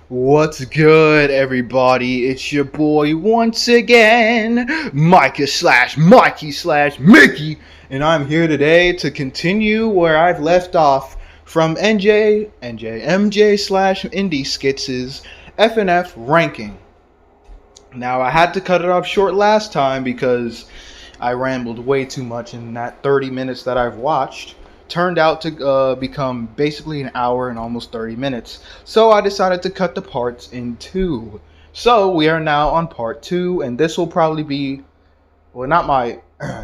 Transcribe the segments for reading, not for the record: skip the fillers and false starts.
What's good, everybody? It's your boy once again, Mykah slash Mikey slash Mickey, and I'm here today to continue where I've left off from MJ slash Indie Skits' FNF ranking. Now, I had to cut it off short last time because I rambled way too much in that 30 minutes that I've watched. Turned out to become basically an hour and almost 30 minutes. So I decided to cut the parts in two. So we are now on part two, and this will probably be, well, not my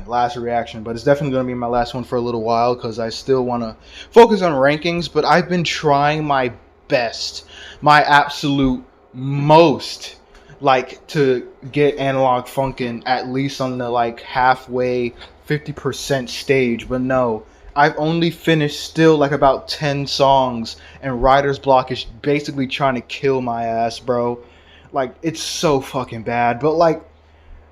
last reaction, but it's definitely going to be my last one for a little while because I still want to focus on rankings, but I've been trying my best, my absolute most, like, to get Analog Funkin' at least on the, like, halfway 50% stage, but no. I've only finished still like about 10 songs, and Writer's Block is basically trying to kill my ass, bro. Like, it's so fucking bad. But like,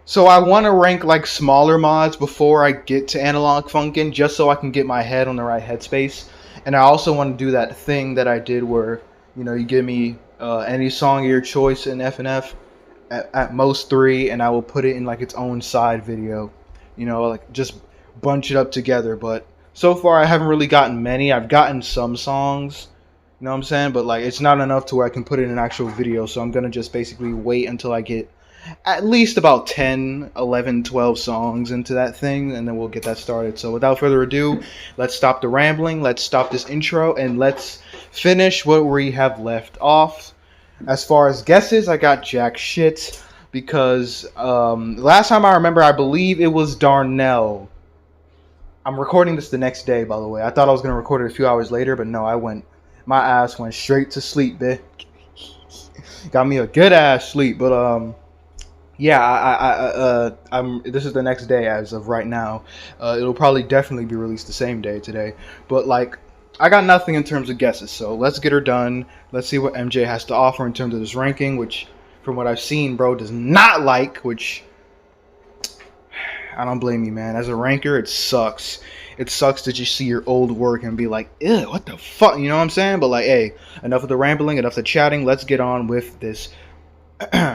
so I want to rank like smaller mods before I get to Analog Funkin', just so I can get my head on the right headspace. And I also want to do that thing that I did where, you know, you give me any song of your choice in FNF, at most 3, and I will put it in like its own side video. You know, like just bunch it up together. But so far, I haven't really gotten many. I've gotten some songs, you know what I'm saying? But, like, it's not enough to where I can put it in an actual video. So I'm going to just basically wait until I get at least about 10, 11, 12 songs into that thing. And then we'll get that started. So without further ado, let's stop the rambling. Let's stop this intro. And let's finish what we have left off. As far as guesses, I got jack shit. Because last time I remember, I believe it was Darnell. I'm recording this the next day, by the way. I thought I was going to record it a few hours later, but no, my ass went straight to sleep, bitch. Got me a good ass sleep, but, yeah, this is the next day as of right now. It'll probably definitely be released the same day today, but, like, I got nothing in terms of guesses, so let's get her done. Let's see what MJ has to offer in terms of this ranking, which, from what I've seen, bro, does not like, which I don't blame you, man. As a ranker, it sucks. It sucks that you see your old work and be like, ew, what the fuck? You know what I'm saying? But, like, hey, enough of the rambling, enough of the chatting. Let's get on with this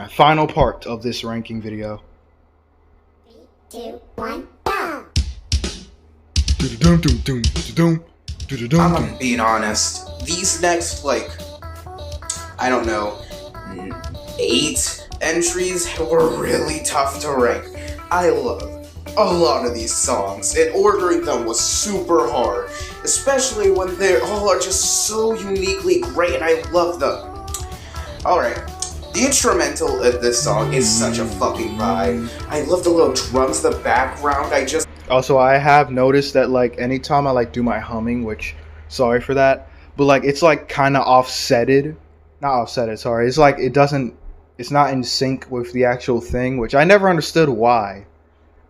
final part of this ranking video. 3, 2, 1, go! I'm being honest. These next, like, I don't know, 8 entries were really tough to rank. I love a lot of these songs, and ordering them was super hard, especially when they all are just so uniquely great, and I love them. Alright, the instrumental of this song is such a fucking vibe. I love the little drums in the background. Also, I have noticed that, like, anytime I, like, do my humming, which, sorry for that, but, like, it's, like, kind of offsetted. Not offsetted, sorry. It's, like, it's not in sync with the actual thing, which I never understood why.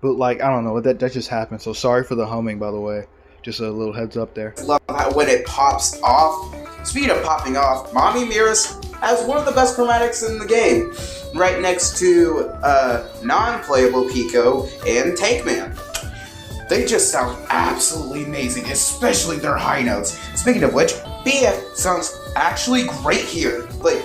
But, like, I don't know, that just happened. So sorry for the humming, by the way. Just a little heads up there. I love how when it pops off. Speaking of popping off, Mommy Mirrors has one of the best chromatics in the game, right next to non-playable Pico and Tank Man. They just sound absolutely amazing, especially their high notes. Speaking of which, BF sounds actually great here. Like,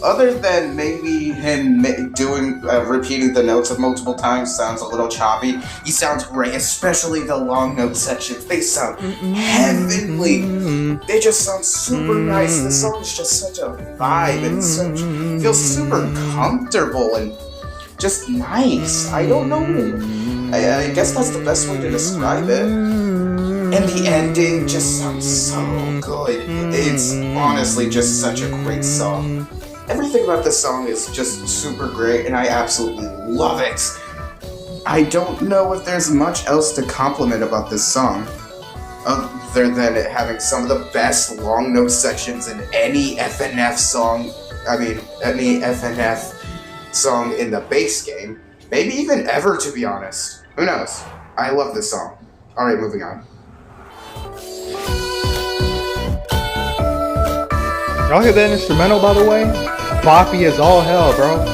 other than maybe him repeating the notes multiple times sounds a little choppy, he sounds great, especially the long note sections. They sound heavenly. They just sound super nice. The song is just such a vibe and feels super comfortable and just nice. I don't know. I guess that's the best way to describe it. And the ending just sounds so good. It's honestly just such a great song. Everything about this song is just super great, and I absolutely love it. I don't know if there's much else to compliment about this song, other than it having some of the best long note sections in any FNF song. I mean, any FNF song in the base game. Maybe even ever, to be honest. Who knows? I love this song. Alright, moving on. Y'all hear that instrumental, by the way? Boppy as all hell, bro.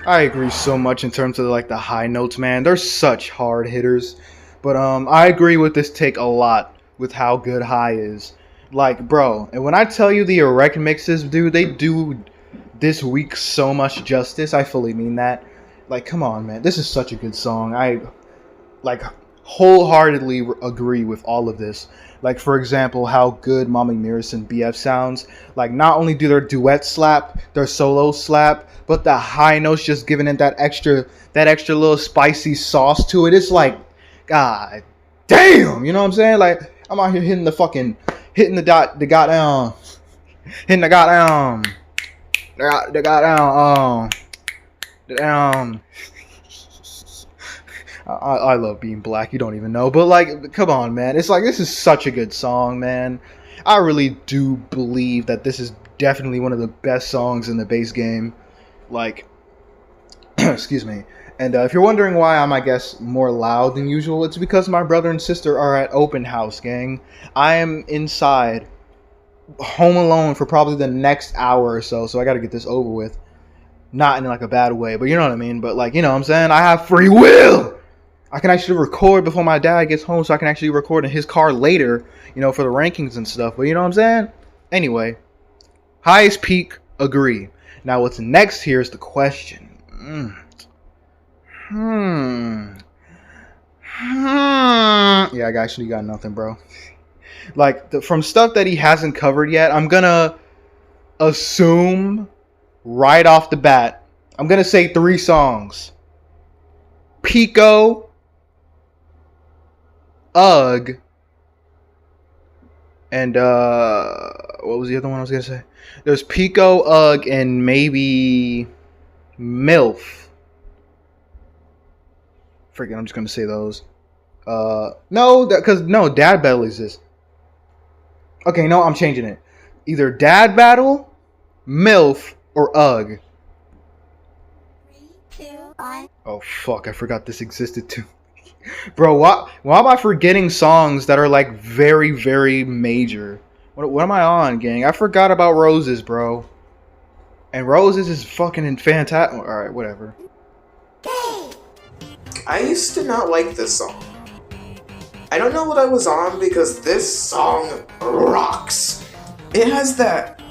I agree so much in terms of like the high notes, man. They're such hard hitters. But I agree with this take a lot with how good high is. Like, bro, and when I tell you the erect mixes, dude, they do this week so much justice. I fully mean that. Like, come on, man. This is such a good song. I like wholeheartedly agree with all of this. Like, for example, how good Mommy Mirrors and BF sounds. Like, not only do their duet slap, their solo slap, but the high notes just giving it that extra little spicy sauce to it. It's like, God damn, you know what I'm saying? Like, I'm out here hitting the goddamn, hitting the goddamn, the goddamn. I love being black. You don't even know. But, like, come on, man. It's like, this is such a good song, man. I really do believe that this is definitely one of the best songs in the base game. Like, excuse me. And if you're wondering why I'm, I guess, more loud than usual, it's because my brother and sister are at open house, gang. I am inside, home alone for probably the next hour or so I got to get this over with. Not in, like, a bad way, but you know what I mean? But, like, you know what I'm saying? I have free will! I can actually record before my dad gets home, so I can actually record in his car later, you know, for the rankings and stuff. But you know what I'm saying? Anyway, highest peak, agree. Now, what's next here is the question. Yeah, I actually got nothing, bro. Like, from stuff that he hasn't covered yet, I'm gonna assume right off the bat, I'm gonna say 3 songs. Pico, Ugg, and what was the other one I was gonna say? There's Pico, Ugg, and maybe MILF. Freaking, I'm just gonna say those. No, because Dad Battle exists. Okay, no, I'm changing it. Either Dad Battle, MILF, or Ugg. 3, 2, 1. Oh fuck, I forgot this existed too. Bro, why am I forgetting songs that are like very, very major? What am I on, gang? I forgot about Roses, bro. And Roses is fucking fantastic. Alright, whatever. I used to not like this song. I don't know what I was on because this song rocks. It has that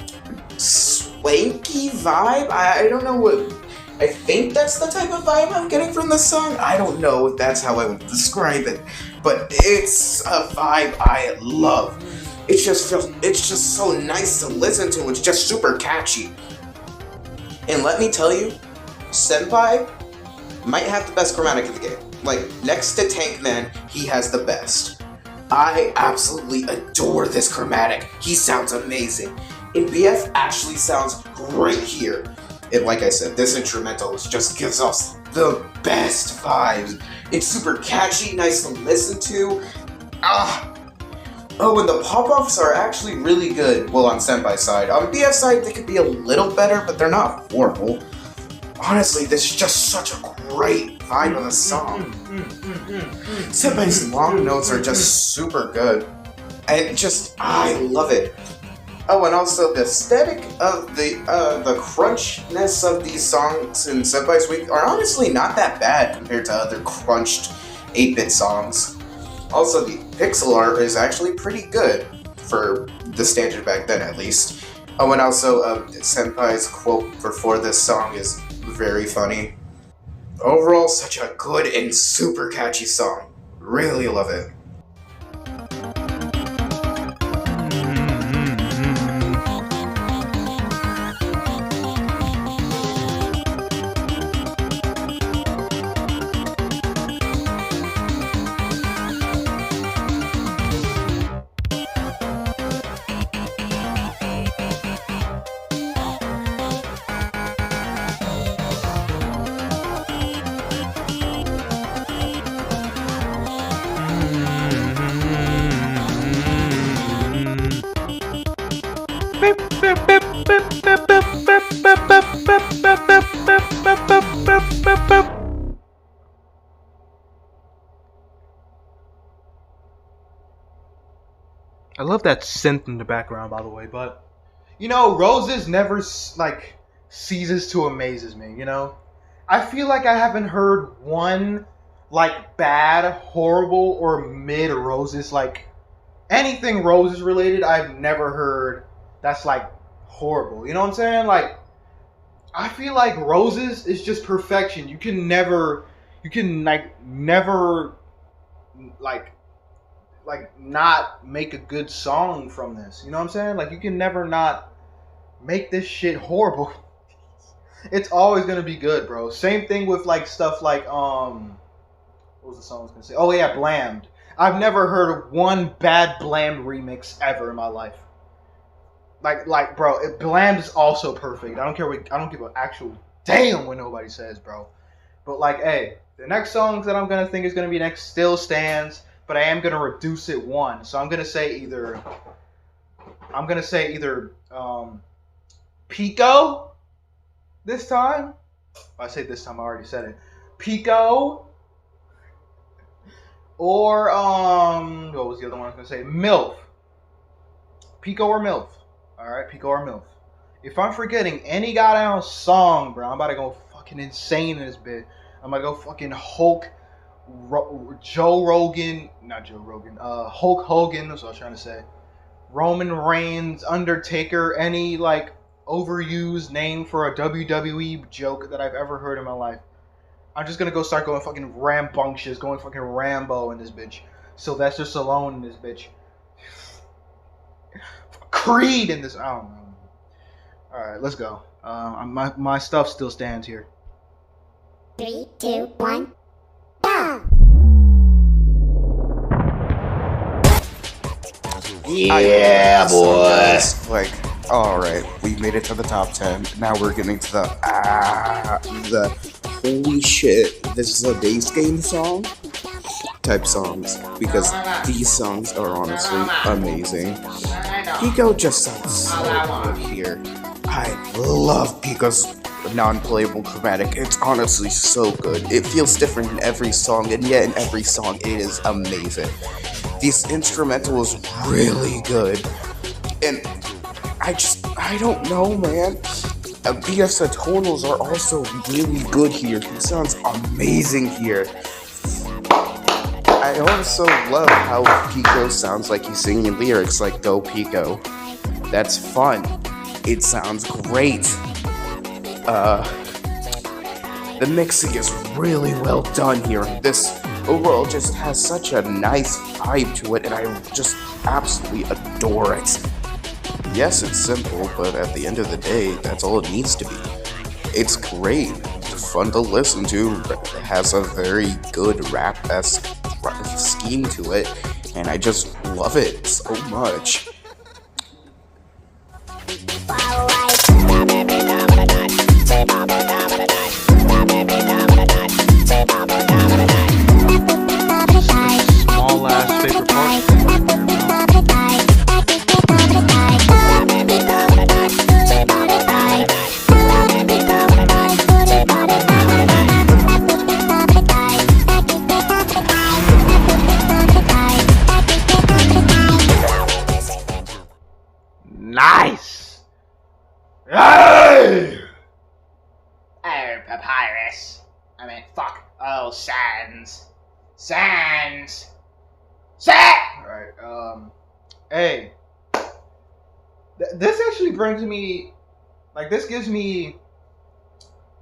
swanky vibe. I don't know what... I think that's the type of vibe I'm getting from this song. I don't know if that's how I would describe it, but it's a vibe I love. It's just so nice to listen to. It's just super catchy. And let me tell you, Senpai might have the best chromatic in the game. Like, next to Tankman, he has the best. I absolutely adore this chromatic. He sounds amazing. And BF actually sounds great here. And like I said, this instrumental just gives us the best vibes. It's super catchy, nice to listen to. Oh, and the pop-offs are actually really good. Well, on Senpai's side. On BF's side, they could be a little better, but they're not horrible. Honestly, this is just such a great vibe of a song. Senpai's long notes are just super good. I love it. Oh, and also the aesthetic of the crunchness of these songs in Senpai's Week are honestly not that bad compared to other crunched 8-bit songs. Also, the pixel art is actually pretty good for the standard back then, at least. Oh, and also Senpai's quote for this song is very funny. Overall, such a good and super catchy song. Really love it. I love that synth in the background, by the way, but you know, Roses never like ceases to amazes me, you know? I feel like I haven't heard one like bad, horrible, or mid Roses, like anything Roses related. I've never heard that's like horrible. You know what I'm saying? Like I feel like Roses is just perfection. You can never like not make a good song from this. You know what I'm saying? Like you can never not make this shit horrible. It's always gonna be good, bro. Same thing with like stuff like what was the song I was gonna say? Oh yeah, Blamed. I've never heard of one bad Blamed remix ever in my life. Like, bro, Blamed is also perfect. I don't care what, I don't give an actual damn what nobody says, bro. But like, hey, the next songs that I'm gonna think is gonna be next still stands, but I am gonna reduce it one. So I'm gonna say either Pico this time. I say this time, I already said it. Pico. Or what was the other one I was gonna say? MILF. Pico or MILF. Alright, Pico or MILF. If I'm forgetting any goddamn song, bro, I'm about to go fucking insane in this bit. I'm gonna go fucking Hulk Hulk Hogan, that's what I was trying to say. Roman Reigns, Undertaker, any like overused name for a WWE joke that I've ever heard in my life. I'm just gonna go start going fucking rambunctious, going fucking Rambo in this bitch. Sylvester Stallone in this bitch. Creed in this. I don't know. Alright, let's go. My stuff still stands here. 3, 2, 1, go! Yeah, boy. Like, alright, we made it to the top 10. Now we're getting to the holy shit, this is a base game song type songs. Because these songs are honestly amazing. Pico just sounds so good here. I love Pico's non-playable chromatic. It's honestly so good. It feels different in every song, and yet in every song it is amazing. This instrumental is really good, and I don't know, man. BF's tonals are also really good here. He sounds amazing here. I also love how Pico sounds like he's singing lyrics like "Go Pico." That's fun. It sounds great. The mixing is really well done here. This overall just has such a nice vibe to it, and I just absolutely adore it. Yes, it's simple, but at the end of the day, that's all it needs to be. It's great. It's fun to listen to. It has a very good rap-esque scheme to it, and I just love it so much. Small ass paper part. Nice! Hey! Oh, Papyrus. I mean, fuck. Oh, Sans. Sans! Alright, hey. This actually brings me, like, this gives me,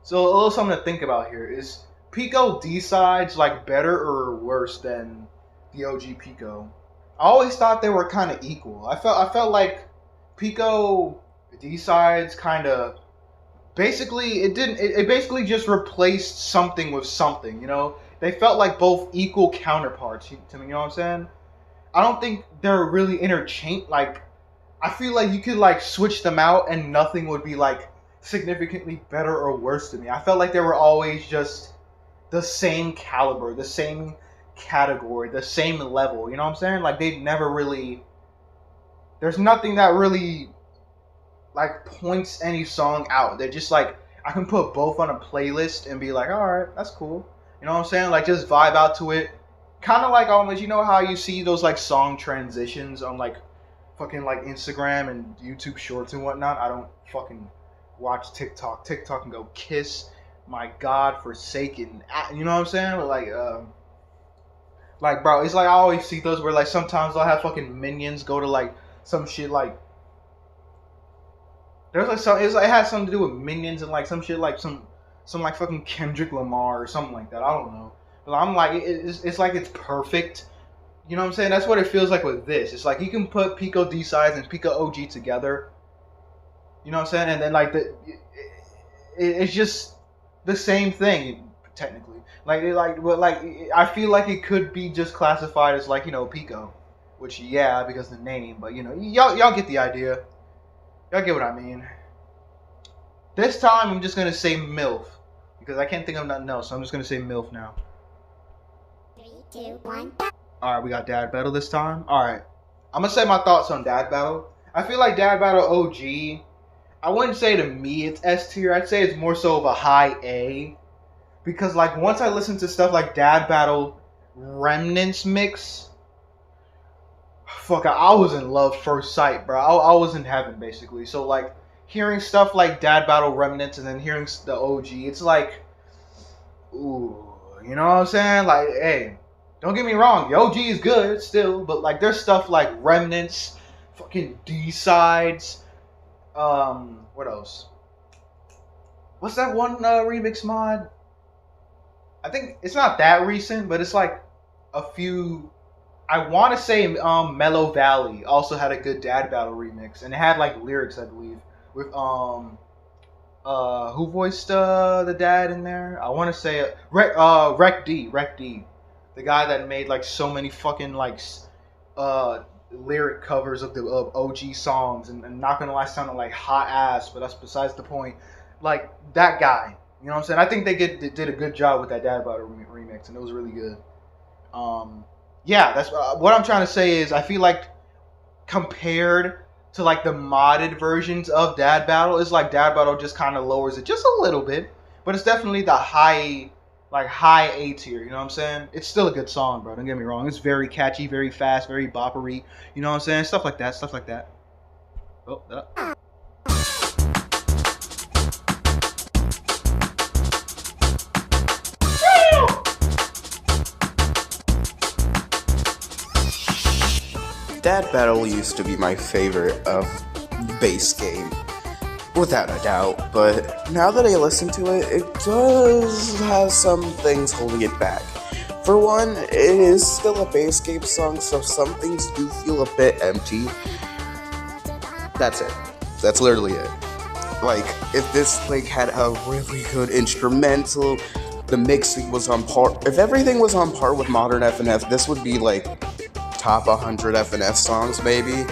so a little something to think about here. Is Pico D-sides, like, better or worse than the OG Pico? I always thought they were kind of equal. I felt like Pico D-sides kind of, basically, it basically just replaced something with something, you know? They felt like both equal counterparts to me, you know what I'm saying? I don't think they're really interchangeable. Like, I feel like you could, like, switch them out and nothing would be, like, significantly better or worse to me. I felt like they were always just the same caliber, the same category, the same level, you know what I'm saying? Like, they never really, there's nothing that really, like, points any song out. They're just, like, I can put both on a playlist and be like, alright, that's cool. You know what I'm saying? Like, just vibe out to it. Kind of like almost, you know how you see those, like, song transitions on, like, fucking, like, Instagram and YouTube Shorts and whatnot? I don't fucking watch TikTok. TikTok can go kiss my God forsaken. You know what I'm saying? Like, bro, it's like I always see those where like sometimes they'll have fucking minions go to like some shit like there's like some it has something to do with minions and like some shit like some like fucking Kendrick Lamar or something like that. I don't know, but I'm like it's like it's perfect. You know what I'm saying? That's what it feels like with this. It's like you can put Pico D sides and Pico OG together. You know what I'm saying? And then like it's just the same thing technically. I feel like it could be just classified as like, you know, Pico, which yeah, because the name, but you know, y'all get the idea. Y'all get what I mean. This time I'm just gonna say MILF because I can't think of nothing else, so I'm just gonna say MILF now. 3, 2, 1. All right, we got Dad Battle this time. All right, I'm gonna say my thoughts on Dad Battle. I feel like Dad Battle OG. I wouldn't say to me it's S tier. I'd say it's more so of a high A. Because, like, once I listen to stuff like Dad Battle Remnants Mix, fuck, I was in love first sight, bro. I was in heaven, basically. So, like, hearing stuff like Dad Battle Remnants and then hearing the OG, it's like, ooh, you know what I'm saying? Like, hey, don't get me wrong, the OG is good still, but, like, there's stuff like Remnants, fucking D-sides, what else? What's that one remix mod? I think it's not that recent, but it's like a few. I want to say Mellow Valley also had a good Dad Battle remix, and it had like lyrics, I believe, with who voiced the dad in there? I want to say Rec D, the guy that made like so many fucking like lyric covers of OG songs, and not gonna lie, sounded like hot ass, but that's besides the point. Like that guy. You know what I'm saying? I think they did a good job with that Dad Battle remix, and it was really good. Yeah, that's what I'm trying to say is I feel like compared to like the modded versions of Dad Battle, it's like Dad Battle just kind of lowers it just a little bit, but it's definitely the high A tier. You know what I'm saying? It's still a good song, bro. Don't get me wrong. It's very catchy, very fast, very boppery. You know what I'm saying? Stuff like that. Oh, Dad Battle used to be my favorite of base game, without a doubt, but now that I listen to it, it does have some things holding it back. For one, it is still a base game song, so some things do feel a bit empty. That's it. That's literally it. Like, if this like had a really good instrumental, the mixing was on par. If everything was on par with modern FNF, this would be like top 100 FNF songs, maybe.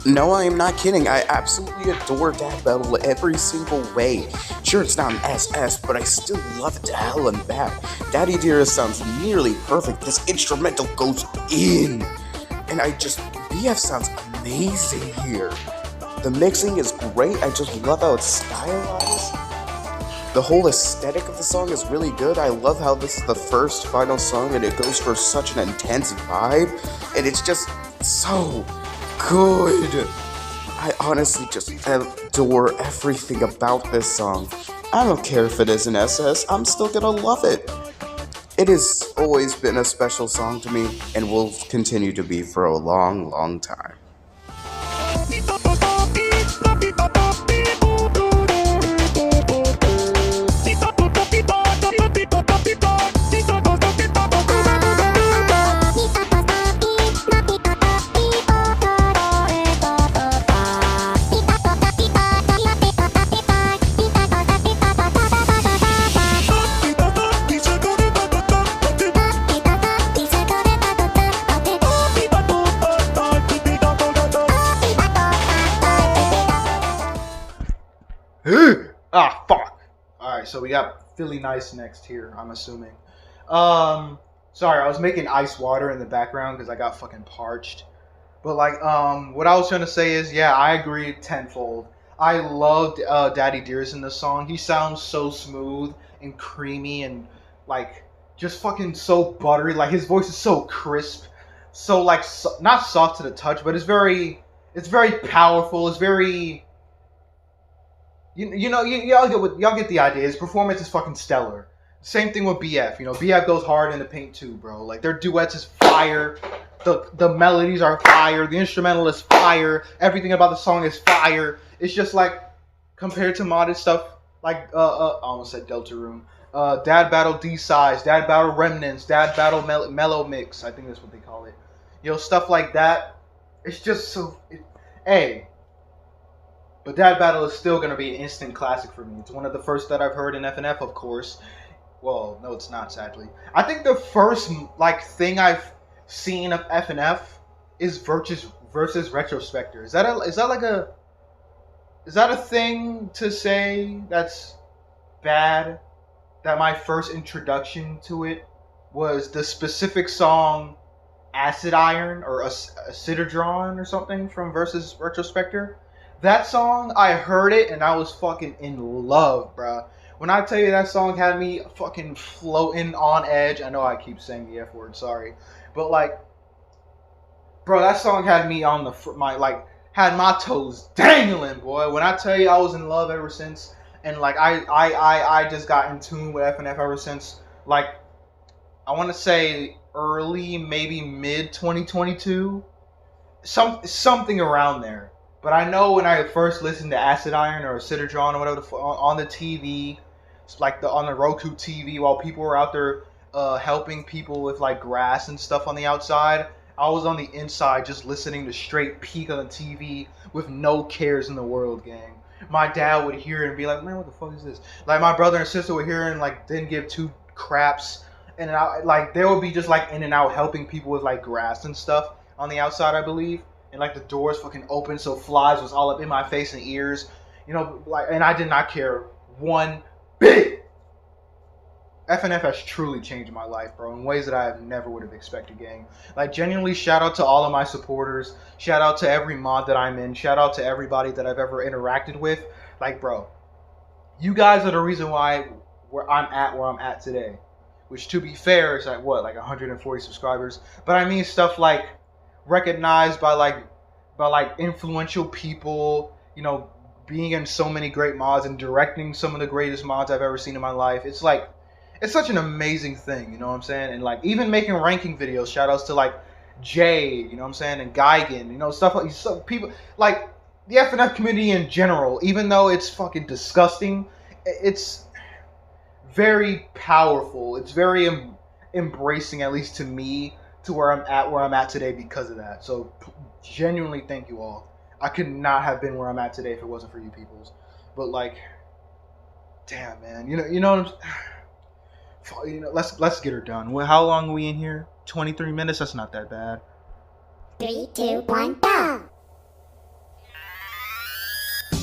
No, I am not kidding. I absolutely adore Dad Battle every single way. Sure, it's not an SS, but I still love it to hell and back. Daddy Dearest sounds nearly perfect. This instrumental goes in. And BF sounds amazing here. The mixing is great. I just love how it's stylized. The whole aesthetic of the song is really good. I love how this is the first final song and it goes for such an intense vibe. And it's just so good. I honestly just adore everything about this song. I don't care if it is an SS, I'm still gonna love it. It has always been a special song to me and will continue to be for a long, long time. Ah, fuck. Alright, so we got Philly Nice next here, I'm assuming. Sorry, I was making ice water in the background because I got fucking parched. But, like, what I was trying to say is, yeah, I agree tenfold. I loved Daddy Dearest in this song. He sounds so smooth and creamy and, like, just fucking so buttery. Like, his voice is so crisp. So, like, not soft to the touch, but it's very powerful. It's very... y'all get the idea. His performance is fucking stellar. Same thing with BF. BF goes hard in the paint too, bro. Like their duets is fire. The melodies are fire. The instrumental is fire. Everything about the song is fire. It's just like compared to modded stuff like I almost said Deltarune. Dad Battle D-Size, Dad Battle Remnants, Dad Battle Mellow Mix. I think that's what they call it. Stuff like that. It's just so. But Dad Battle is still going to be an instant classic for me. It's one of the first that I've heard in FNF, of course. Well, no, it's not, sadly. I think the first thing I've seen of FNF is versus Retrospector. Is that a thing to say that's bad? That my first introduction to it was the specific song Acid Iron or Acidodron or something from versus Retrospector. That song, I heard it and I was fucking in love, bruh. When I tell you that song had me fucking floating on edge. I know I keep saying the F word, sorry. But bro, that song had me on had my toes dangling, boy. When I tell you I was in love ever since. And I just got in tune with FNF ever since. I want to say early, maybe mid 2022. Something around there. But I know when I first listened to Acid Iron or Acidodron or whatever on the TV, on the Roku TV, while people were out there helping people with grass and stuff on the outside, I was on the inside just listening to straight peak on the TV with no cares in the world, gang. My dad would hear it and be like, man, what the fuck is this? My brother and sister would hear it and didn't give two craps. And they would be just in and out helping people with grass and stuff on the outside, I believe. And the doors fucking open so flies was all up in my face and ears. And I did not care one bit. FNF has truly changed my life, bro, in ways that I never would have expected, gang. Genuinely, shout out to all of my supporters. Shout out to every mod that I'm in. Shout out to everybody that I've ever interacted with. Bro, you guys are the reason why where I'm at today. Which, to be fair, is 140 subscribers. But I mean stuff recognized by influential people, being in so many great mods and directing some of the greatest mods I've ever seen in my life. It's such an amazing thing, you know what I'm saying? And even making ranking videos, shout outs to Jay, you know what I'm saying, and Geigen, stuff some people the FNF community in general, even though it's fucking disgusting, it's very powerful. It's very embracing, at least to me, to where I'm at today because of that. So genuinely thank you all. I could not have been where I'm at today if it wasn't for you peoples. But damn, man, you know let's get her done. How long are we in here? 23 minutes? That's not that bad. 3, 2, 1, go!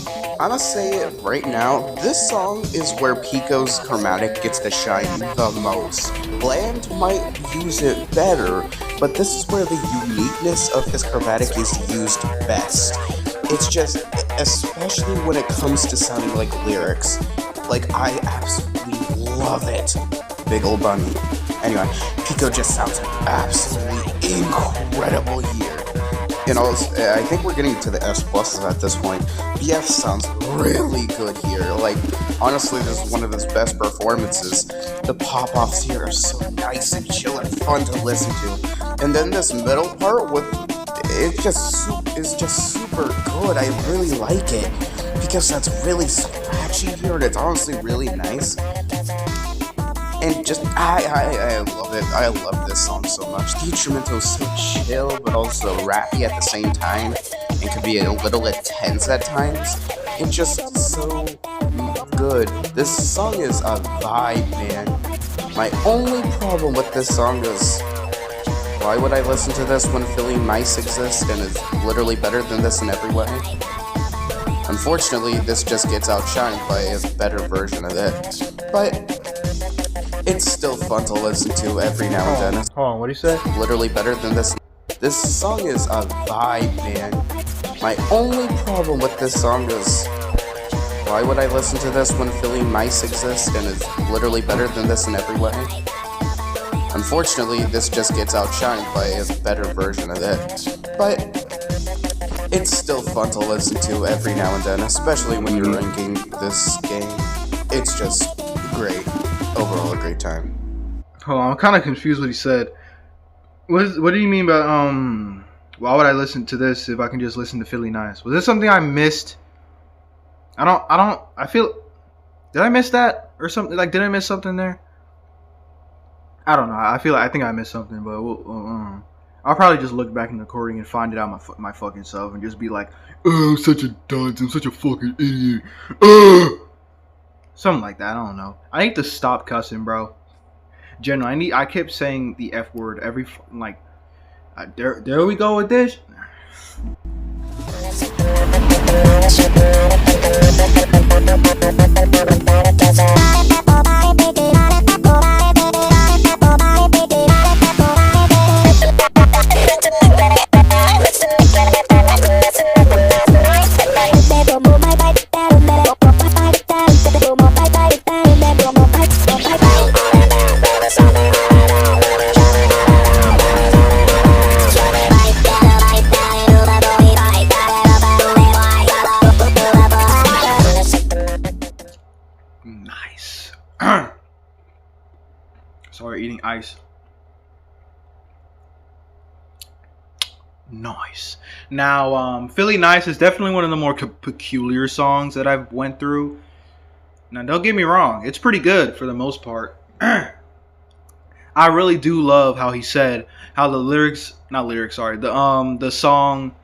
I'm gonna say it right now, this song is where Pico's chromatic gets to shine the most. Bland might use it better, but this is where the uniqueness of his chromatic is used best. It's just, especially when it comes to sounding like lyrics, I absolutely love it. Big ol' bunny. Anyway, Pico just sounds absolutely incredible here. I think we're getting to the S pluses at this point. BF sounds really good here. Honestly, this is one of his best performances. The pop-offs here are so nice and chill and fun to listen to. And then this middle part is just super good. I really like it because that's really scratchy here, and it's honestly really nice. And just, I love it. I love this song so much. The instrumental is so chill, but also rappy at the same time, and can be a little intense at times. And just so good. This song is a vibe, man. My only problem with this song is, why would I listen to this when feeling nice exists and is literally better than this in every way? Unfortunately, this just gets outshined by a better version of it. But it's still fun to listen to every now and then. Hold on, what do you say? Literally better than this. This song is a vibe, man. My only problem with this song is, why would I listen to this when feeling nice exists and is literally better than this in every way? Unfortunately, this just gets outshined by a better version of it. But it's still fun to listen to every now and then, especially when you're ranking this game. It's just great. Overall, a great time. Hold on, I'm kind of confused what he said. What do you mean by why would I listen to this if I can just listen to Philly Nice? Was this something I missed? I feel, did I miss that or something? Like, did I miss something there? I don't know. I think I missed something, but I'll probably just look back in the recording and find it out my fucking self and just be like, oh, I'm such a dunce, I'm such a fucking idiot. Something like that. I don't know. I need to stop cussing, bro. Generally, I kept saying the F word every like. There we go with this. Nice. Sorry, eating ice. Nice. Now, Philly Nice is definitely one of the more peculiar songs that I've went through. Now, don't get me wrong, it's pretty good for the most part. I really do love how he said how the song,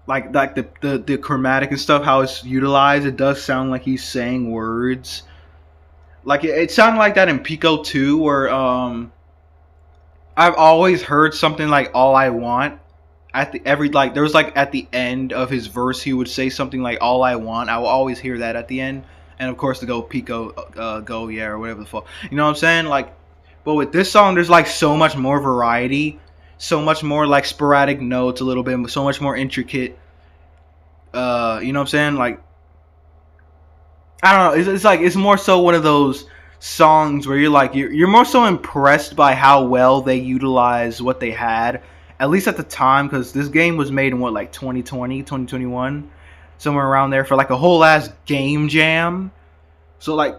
like the chromatic and stuff, how it's utilized. It does sound like he's saying words. Like it sounded like that in Pico 2, where I've always heard something like "all I want" at the there was like at the end of his verse he would say something like "all I want." I will always hear that at the end, and of course to go Pico go yeah or whatever the fuck, you know what I'm saying? Like, but with this song there's like so much more variety, so much more like sporadic notes, a little bit, so much more intricate. You know what I'm saying? Like, I don't know. It's like it's more so one of those songs where you're like you're more so impressed by how well they utilize what they had, at least at the time, because this game was made in what, like 2020, 2021, somewhere around there, for like a whole ass game jam. So like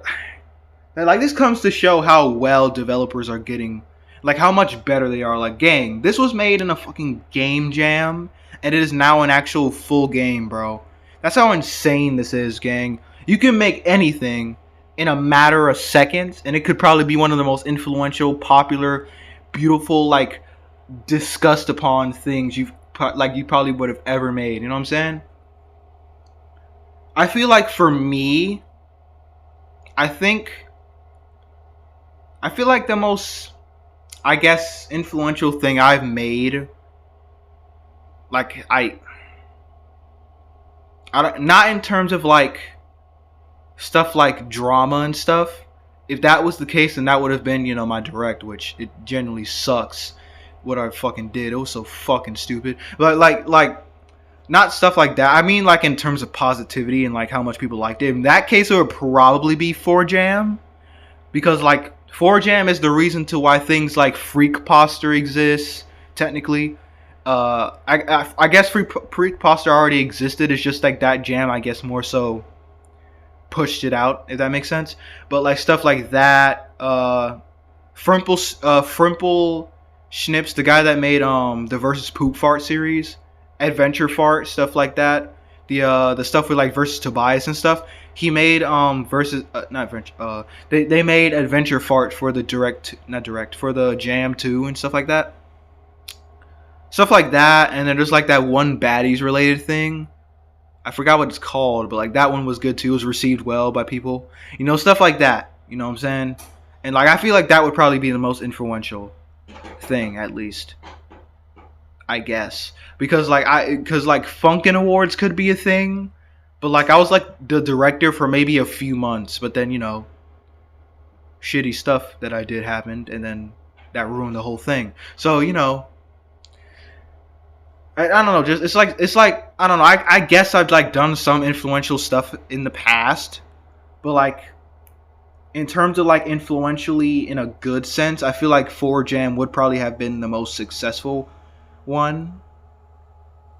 this comes to show how well developers are getting, like how much better they are. Like, gang, this was made in a fucking game jam, and it is now an actual full game, bro. That's how insane this is, gang. You can make anything in a matter of seconds, and it could probably be one of the most influential, popular, beautiful, like discussed upon things you probably would have ever made. You know what I'm saying? I feel like for me, I feel like the most, I guess, influential thing I've made, like I don't, not in terms of like stuff like drama and stuff. If that was the case, then that would have been, you know, my direct, which it generally sucks what I fucking did. It was so fucking stupid. But like not stuff like that. I mean, like in terms of positivity and like how much people liked it. In that case, it would probably be 4Jam, because like 4Jam is the reason to why things like Freak Poster exists. Technically, I guess Freak Poster already existed. It's just like that jam, I guess, more so pushed it out, if that makes sense. But like stuff like that, Frimple Schnips, the guy that made the Versus Poop Fart series, Adventure Fart, stuff like that, the stuff with like Versus Tobias and stuff, he made versus they made Adventure Fart for the for the Jam 2 and stuff like that. And then there's like that one Baddies related thing. I forgot what it's called, but like that one was good too. It was received well by people. You know, stuff like that. You know what I'm saying? And like I feel like that would probably be the most influential thing, at least, I guess. Because like Funkin' Awards could be a thing, but like I was like the director for maybe a few months, but then, you know, shitty stuff that I did happened, and then that ruined the whole thing. So, you know, I don't know, just it's like I don't know, I guess I've like done some influential stuff in the past, but like in terms of like influentially in a good sense, I feel like 4Jam would probably have been the most successful one.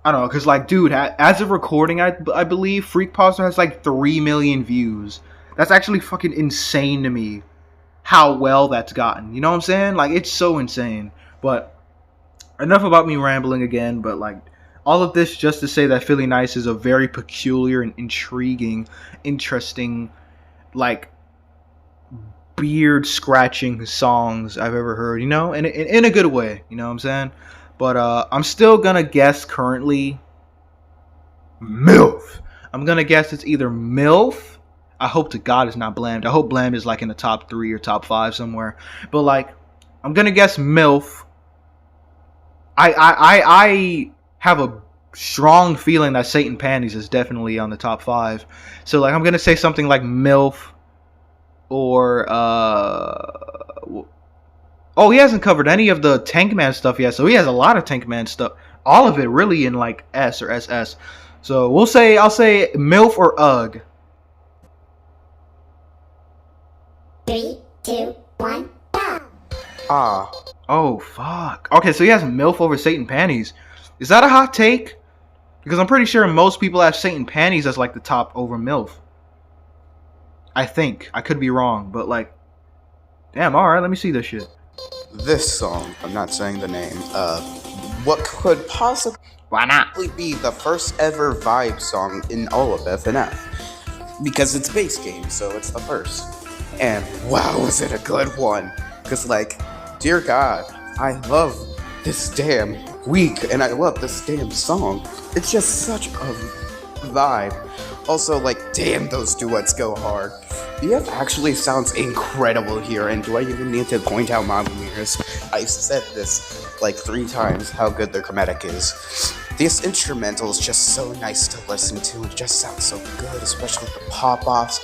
I don't know, because, like, dude, as of recording, I believe Freak Pasta has, like, 3 million views. That's actually fucking insane to me, how well that's gotten. You know what I'm saying? Like, it's so insane. But enough about me rambling again, but, like, all of this just to say that Philly Nice is a very peculiar and intriguing, interesting, like, beard-scratching songs I've ever heard, you know? In a good way, you know what I'm saying? But I'm still gonna guess currently MILF. I'm gonna guess it's either MILF. I hope to God it's not Bland. I hope Bland is like in the top 3 or top 5 somewhere. But like, I'm gonna guess MILF. I have a strong feeling that Satan Panties is definitely on the top 5. So like, I'm gonna say something like MILF or oh, he hasn't covered any of the Tankman stuff yet, so he has a lot of Tankman stuff. All of it really in like S or SS. So I'll say MILF or UGG. 3, 2, 1, go! Ah, Oh fuck. Okay, so he has MILF over Satan Panties. Is that a hot take? Because I'm pretty sure most people have Satan Panties as like the top over MILF. I think. I could be wrong, but like, damn, alright, let me see this shit. this song, I'm not saying the name, what could possibly Why not? be the first ever vibe song in all of FNF. Because it's base game, so it's the first. And wow, was it a good one. Because like, dear God, I love this damn week, and I love this damn song. It's just such a vibe. Also, like, damn, those duets go hard. BF actually sounds incredible here, and do I even need to point out Mommy Mirrors? I've said this like 3 times how good their chromatic is. This instrumental is just so nice to listen to. It just sounds so good, especially with the pop-offs.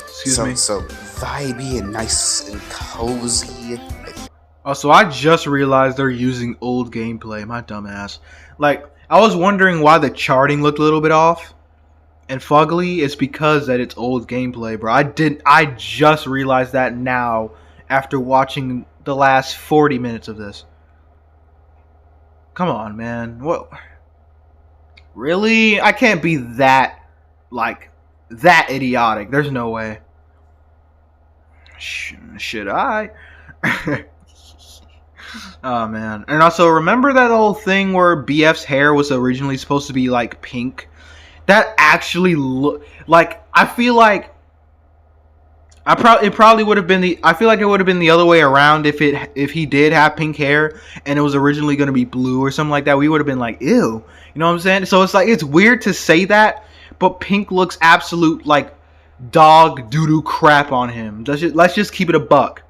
Excuse me. So vibey and nice and cozy. Also, I just realized they're using old gameplay. My dumbass. Like, I was wondering why the charting looked a little bit off and fugly. It's because that it's old gameplay, bro. I just realized that now after watching the last 40 minutes of this. Come on, man. What? Really? I can't be that, like, that idiotic. There's no way. Should I? Oh, man. And also, remember that whole thing where BF's hair was originally supposed to be, like, pink? That actually like, I feel like it probably would have been I feel like it would have been the other way around if he did have pink hair and it was originally going to be blue or something like that. We would have been like, ew. You know what I'm saying? So it's like, it's weird to say that, but pink looks absolute, like, dog doo-doo crap on him. Let's just keep it a buck.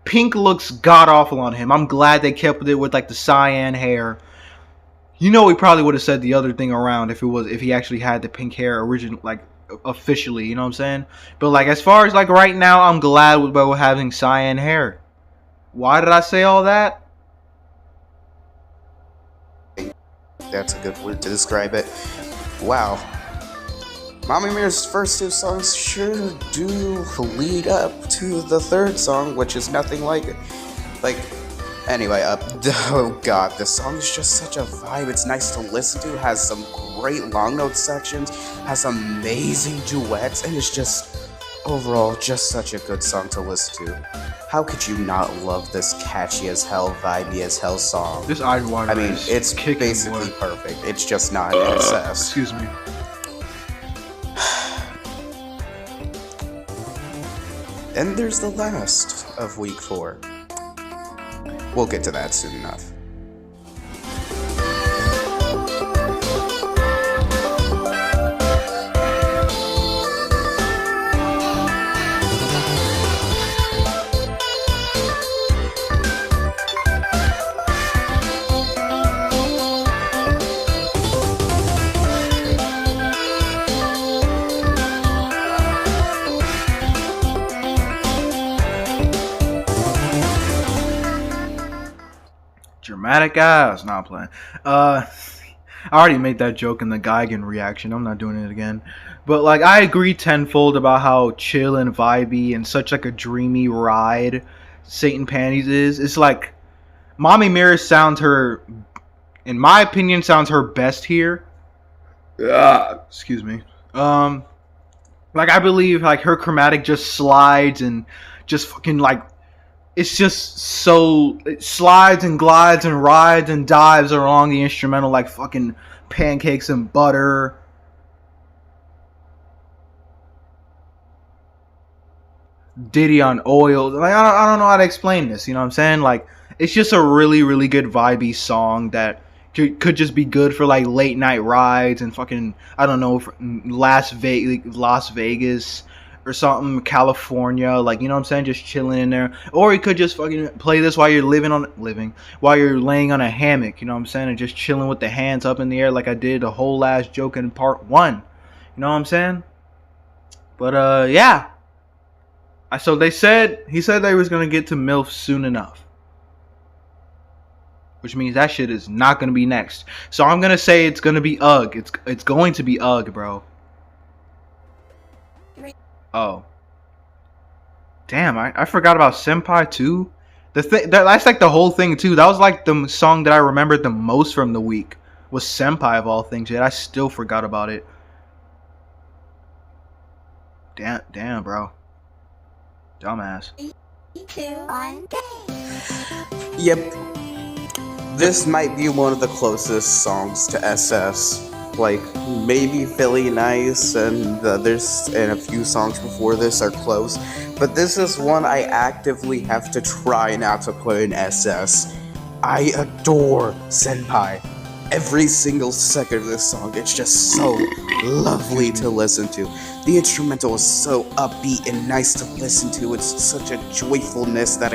Pink looks god-awful on him. I'm glad they kept it with, like, the cyan hair. You know, he probably would have said the other thing around if he actually had the pink hair like, officially, you know what I'm saying? But like, as far as like right now, I'm glad about having cyan hair. Why did I say all that? That's a good word to describe it. Wow. Mommy Mirror's first 2 songs sure do lead up to the 3rd song, which is nothing like it. Like, anyway, oh god, this song is just such a vibe. It's nice to listen to, has some great long note sections, has amazing duets, and it's just, overall, just such a good song to listen to. How could you not love this catchy as hell, vibey as hell song? This Ironwater, I mean, it's basically perfect. It's just not SS. Excuse me. And there's the last of week 4. We'll get to that soon enough. Dramatic ass. Not playing. I already made that joke in the Geigen reaction. I'm not doing it again. But like, I agree tenfold about how chill and vibey and such like a dreamy ride Satan Panties is. It's like Mommy Mirror sounds her in my opinion, sounds her best here. Excuse me. Like I believe like her chromatic just slides and just fucking like it's just so it slides and glides and rides and dives along the instrumental like fucking pancakes and butter. Diddy on oil. Like I don't know how to explain this. You know what I'm saying? Like it's just a really really good vibey song that could just be good for like late night rides and fucking I don't know Las Vegas or something, California, like you know what I'm saying, just chilling in there. Or you could just fucking play this while you're while you're laying on a hammock, you know what I'm saying, and just chilling with the hands up in the air like I did the whole last joke in part 1. You know what I'm saying? But yeah. So he said they was gonna get to MILF soon enough. Which means that shit is not gonna be next. So I'm gonna say it's gonna be UGG. It's going to be UGG, bro. Oh. Damn, I forgot about Senpai too. That's like the whole thing too. That was like the song that I remembered the most from the week. Was Senpai of all things, yet I still forgot about it. Damn, bro. Dumbass. 3, 2, 1, go. Yep. This might be one of the closest songs to SS. Like, maybe Philly Nice and a few songs before this are close. But this is one I actively have to try not to put in SS. I adore Senpai. Every single second of this song, it's just so lovely to listen to. The instrumental is so upbeat and nice to listen to. It's such a joyfulness that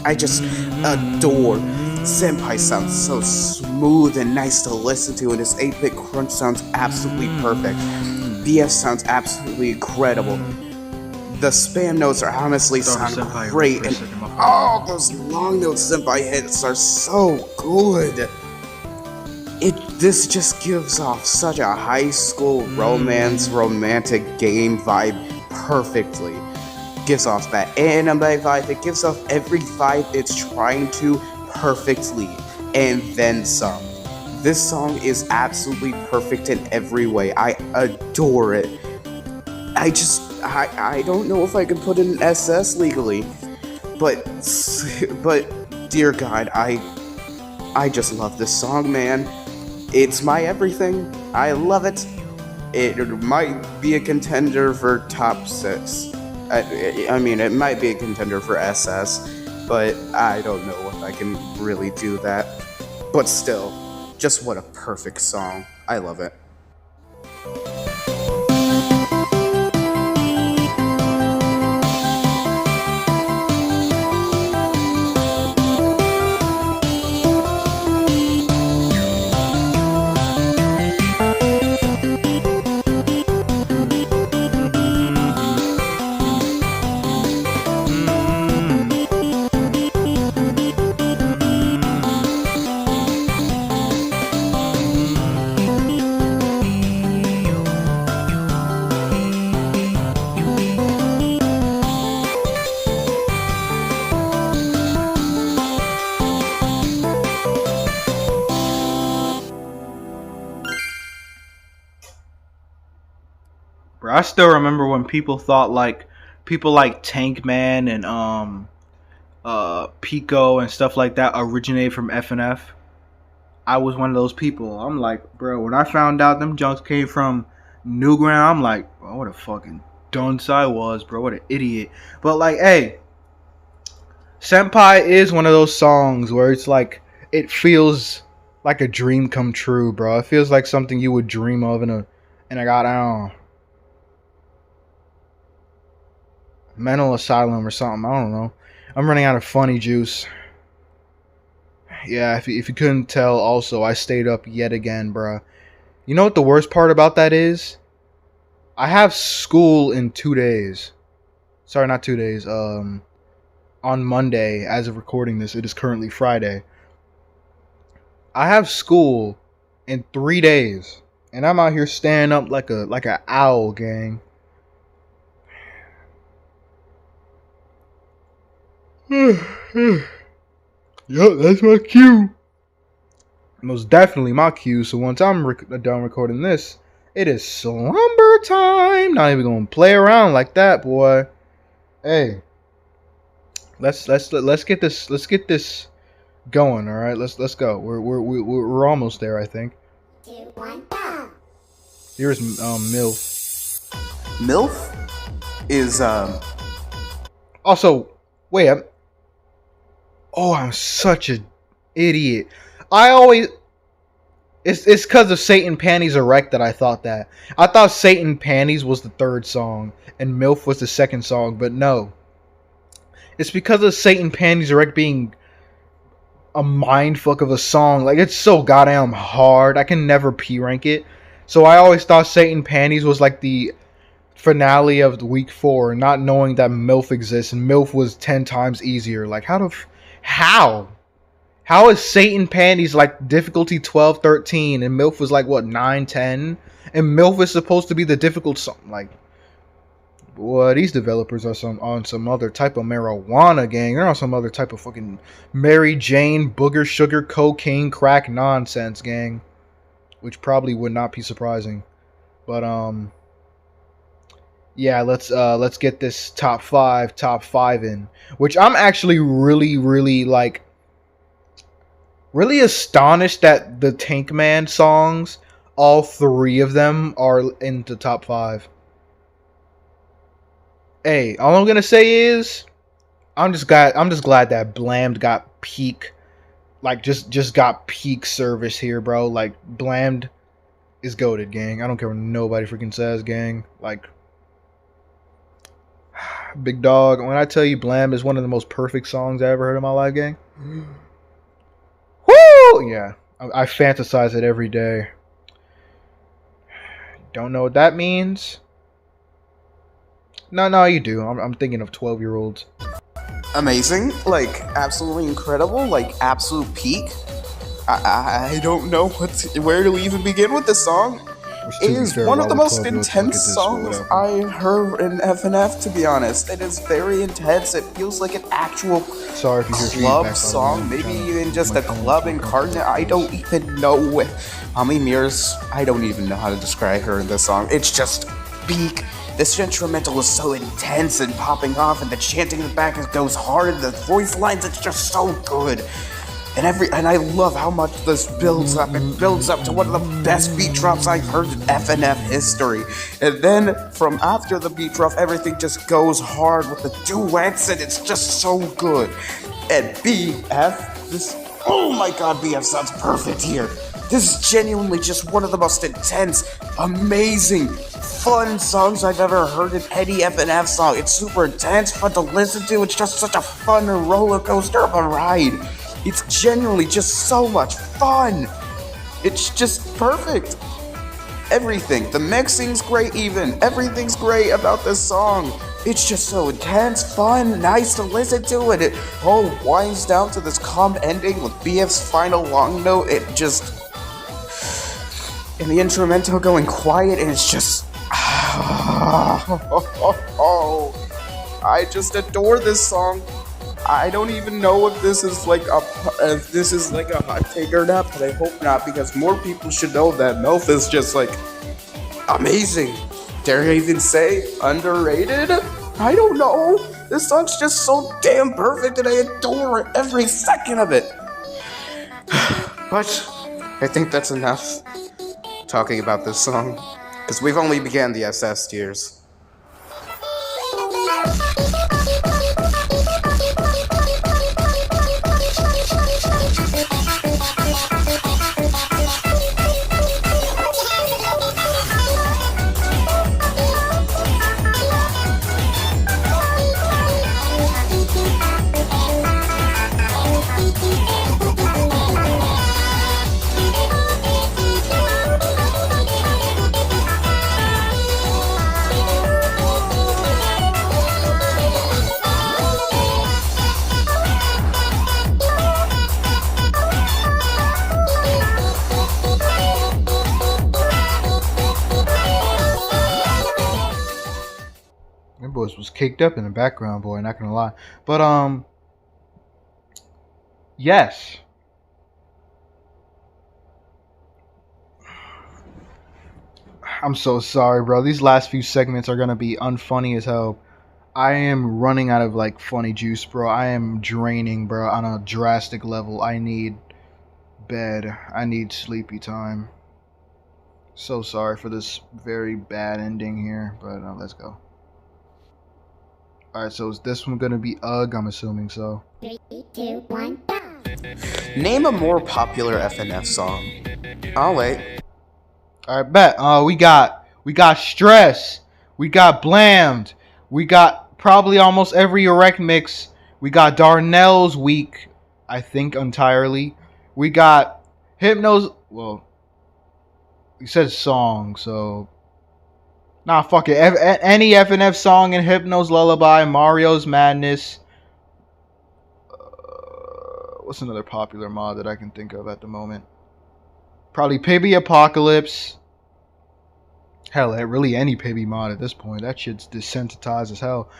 I just adore. Senpai sounds so smooth and nice to listen to, and his 8-bit crunch sounds absolutely perfect. BF sounds absolutely incredible. The spam notes are honestly sound great, and all those long note Senpai hits are so good. This just gives off such a high school romantic game vibe perfectly. Gives off that anime vibe, it gives off every vibe it's trying to perfectly, and then some. This song is absolutely perfect in every way. I adore it. I don't know if I can put it in SS legally, but dear God, I just love this song, man. It's my everything. I love it. It might be a contender for top 6. I mean, it might be a contender for SS, but I don't know if I can really do that. But still, just what a perfect song. I love it. Bro, I still remember when people thought like people like Tankman and Pico and stuff like that originated from FNF. I was one of those people. I'm like, bro, when I found out them junks came from Newground, I'm like, oh, what a fucking dunce I was, bro. What an idiot. But like, hey, Senpai is one of those songs where it's like it feels like a dream come true, bro. It feels like something you would dream of in a goddamn mental asylum or something. I don't know. I'm running out of funny juice. Yeah, if you couldn't tell, also, I stayed up yet again, bruh. You know what the worst part about that is? I have school in 2 days. Sorry, not 2 days. On Monday, as of recording this, it is currently Friday. I have school in 3 days. And I'm out here staying up like a owl, gang. Yup, that's my cue. Most definitely my cue. So once I'm done recording this, it is slumber time. Not even gonna play around like that, boy. Hey, let's get this going. All right, let's go. We're almost there, I think. 2, 1, go. Here's MILF. MILF is Also, wait. I'm such an idiot. I always. It's because of Satan Panties Erect that I thought that. I thought Satan Panties was the third song and MILF was the second song, but no. It's because of Satan Panties Erect being a mindfuck of a song. Like, it's so goddamn hard. I can never P rank it. So I always thought Satan Panties was like the finale of the week 4, not knowing that MILF exists, and MILF was 10 times easier. Like, how? How is Satan Panties like difficulty 12, 13, and MILF was like, what, 9, 10? And MILF is supposed to be the difficult song. Like, boy, these developers are on some other type of marijuana, gang. They're on some other type of fucking Mary Jane, booger, sugar, cocaine, crack nonsense, gang. Which probably would not be surprising. But, yeah, let's get this top five in. Which I'm actually really, like, really astonished that the Tank Man songs, all 3 of them are in the top 5. Hey, all I'm gonna say is, I'm just glad that Blammed got peak, like just got peak service here, bro. Like, Blammed is goated, gang. I don't care what nobody freaking says, gang. Like, big dog. When I tell you Blammed is one of the most perfect songs I ever heard in my life, gang. Woo! Yeah, I fantasize it every day. Don't know what that means. No, you do. I'm thinking of 12-year-olds. amazing, like absolutely incredible, like absolute peak. I don't know where to even begin with this song. It is one of the most intense songs I heard in FNF, to be honest. It is very intense. It feels like an actual club song, maybe even just a club incarnate. I don't even know Mommy Mirrors. I don't even know how to describe her in this song. It's just peak. This instrumental is so intense and popping off, and the chanting in the back goes hard. The voice lines, it's just so good. And I love how much this builds up. It builds up to one of the best beat drops I've heard in FNF history. And then from after the beat drop, everything just goes hard with the duets, and it's just so good. And BF, oh my god, BF sounds perfect here. This is genuinely just one of the most intense, amazing, fun songs I've ever heard in any FNF song. It's super intense, fun to listen to. It's just such a fun roller coaster of a ride. It's genuinely just so much fun. It's just perfect. Everything. The mixing's great even. Everything's great about this song. It's just so intense, fun, nice to listen to, and it all winds down to this calm ending with BF's final long note. It just... and the instrumental going quiet, and it's just... I just adore this song. I don't even know if this is like a hot take or not, but I hope not, because more people should know that MILF is just like amazing. Dare I even say underrated? I don't know. This song's just so damn perfect, and I adore every second of it. But I think that's enough talking about this song, because we've only began the SS tiers. Was caked up in the background, boy, not gonna lie. But yes, I'm so sorry, bro. These last few segments are gonna be unfunny as hell. I am running out of like funny juice, bro. I am draining, bro, on a drastic level. I need bed. I need sleepy time. So sorry for this very bad ending here, but let's go. Alright, so is this one gonna be UGG? I'm assuming so. 3, 2, 1, go! Name a more popular FNF song. I'll wait. Alright, bet. We got Stress. We got Blammed. We got probably almost every erect mix. We got Darnell's Week, I think entirely. We got Hypno's. Well, he said song, so nah, fuck it. Any FNF song in Hypno's Lullaby, Mario's Madness. What's another popular mod that I can think of at the moment? Probably Pibby Apocalypse. Hell, really any Pibby mod at this point. That shit's desensitized as hell.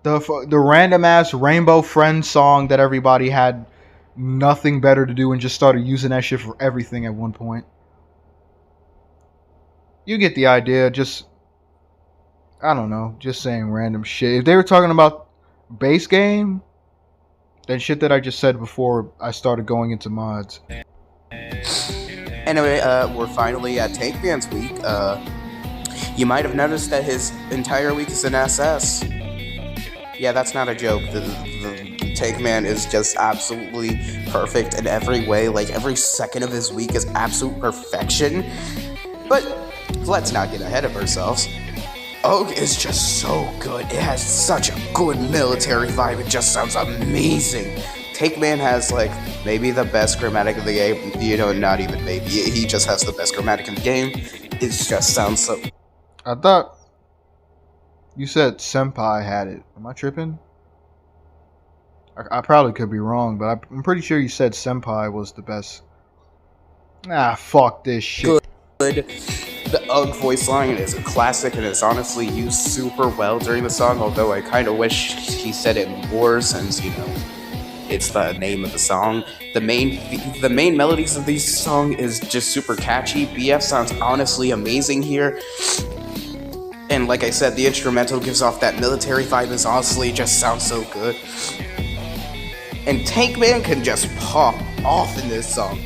The random ass Rainbow Friends song that everybody had nothing better to do and just started using that shit for everything at one point. You get the idea. Just, I don't know, just saying random shit. If they were talking about base game, then shit that I just said before I started going into mods. Anyway, we're finally at Tankman's week. You might have noticed that his entire week is in SS. Yeah, that's not a joke. The Tankman is just absolutely perfect in every way. Like, every second of his week is absolute perfection. But let's not get ahead of ourselves. UGG is just so good. It has such a good military vibe. It just sounds amazing. Tankman has, like, maybe the best chromatic of the game. You know, not even maybe. He just has the best chromatic in the game. It just sounds so... I thought you said Senpai had it. Am I tripping? I probably could be wrong, but I'm pretty sure you said Senpai was the best. Ah, fuck this shit. Good. The UGG voice line is a classic and is honestly used super well during the song, although I kind of wish he said it more since, you know, it's the name of the song. The main melodies of this song is just super catchy. BF sounds honestly amazing here. And like I said, the instrumental gives off that military vibe and honestly just sounds so good. And Tankman can just pop off in this song.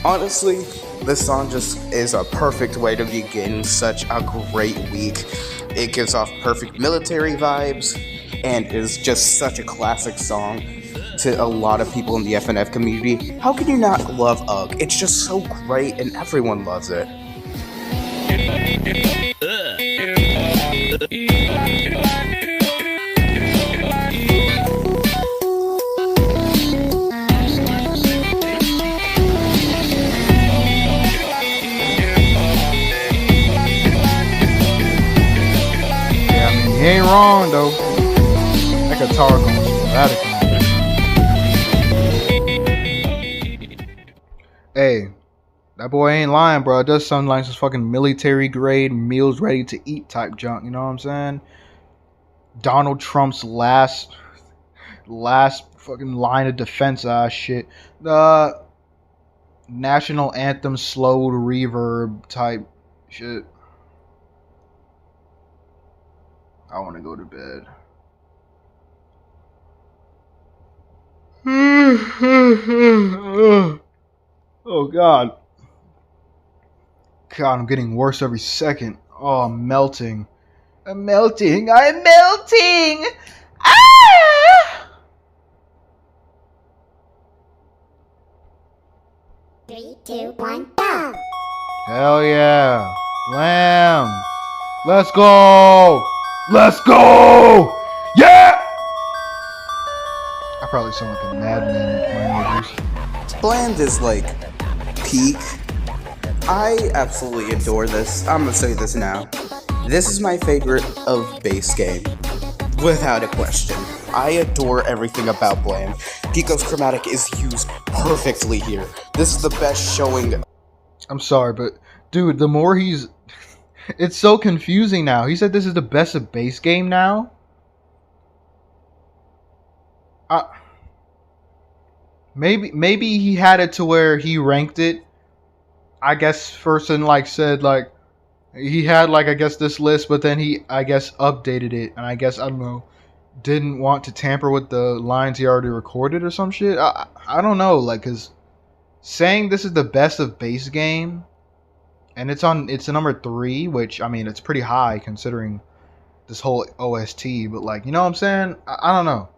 Honestly, this song just is a perfect way to begin such a great week. It gives off perfect military vibes and is just such a classic song to a lot of people in the FNF community. How can you not love UGG? It's just so great and everyone loves it. He ain't wrong though. That guitar going sporadic. Hey, that boy ain't lying, bro. It does sound like some fucking military grade, meals ready to eat type junk. You know what I'm saying? Donald Trump's last fucking line of defense shit. The national anthem slowed reverb type shit. I want to go to bed. Oh, God. God, I'm getting worse every second. Oh, I'm melting. I'm melting. I'm melting! Ah! 3, 2, 1, go! Hell yeah. Lamb. Let's go! Let's go! Yeah! I probably sound like a madman playing with this. Bland is like peak. I absolutely adore this. I'm gonna say this now. This is my favorite of base game, without a question. I adore everything about Bland. Pico's chromatic is used perfectly here. This is the best showing. I'm sorry, but dude, the more he's... It's so confusing now. He said this is the best of base game now? Maybe he had it to where he ranked it I guess person like said like he had like I guess this list, but then he I guess updated it, and I guess I don't know, didn't want to tamper with the lines he already recorded or some shit. I don't know, like, cause saying this is the best of base game, and it's a number 3, which I mean it's pretty high considering this whole OST, but like you know what I'm saying? I don't know.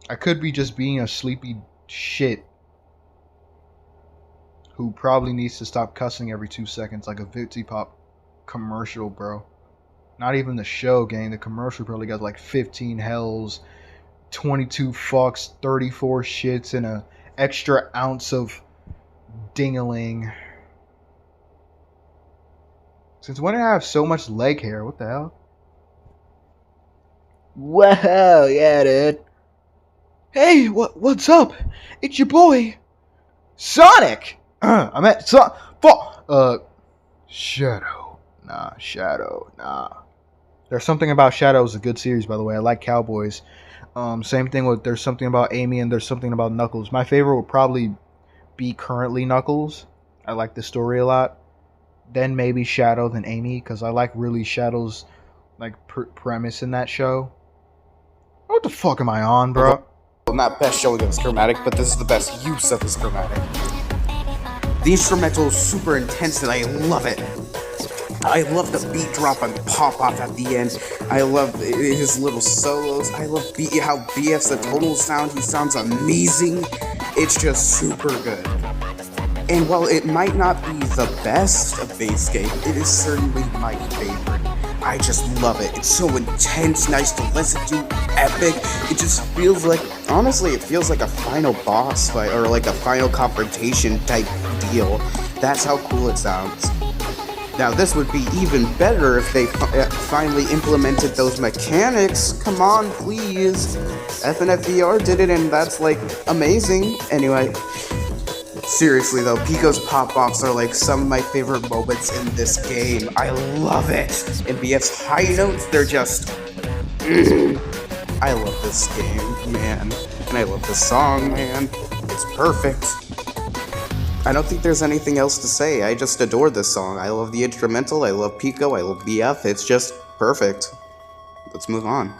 I could be just being a sleepy shit who probably needs to stop cussing every 2 seconds like a Vitsy Pop commercial, bro. Not even the show, gang. The commercial probably got like 15 hells, 22 fucks, 34 shits, and a extra ounce of dingaling. Since when did I have so much leg hair? What the hell? Wow, yeah, dude. Hey, what's up? It's your boy, Sonic. I'm at Shadow. Nah. There's something about Shadow is a good series, by the way. I like Cowboys. Same thing with There's Something About Amy and There's Something About Knuckles. My favorite would probably be currently Knuckles. I like the story a lot. Then maybe Shadow, then Amy, because I like really Shadow's like premise in that show. What the fuck am I on, bro? Well, not best showing of his chromatic, but this is the best use of his chromatic. The instrumental is super intense and I love it. I love the beat drop and pop off at the end. I love his little solos. I love how BF's the total sound. He sounds amazing. It's just super good. And while it might not be the best of base game, it is certainly my favorite. I just love it. It's so intense, nice to listen to, epic. It just feels like, honestly, it feels like a final boss fight or like a final confrontation type deal. That's how cool it sounds. Now this would be even better if they finally implemented those mechanics. Come on, please. FNF VR did it and that's like amazing. Anyway, seriously though, Pico's pop-offs are like some of my favorite moments in this game. I love it. And BF's high notes, they're just... I love this game, man. And I love this song, man. It's perfect. I don't think there's anything else to say. I just adore this song. I love the instrumental, I love Pico, I love BF. It's just perfect. Let's move on.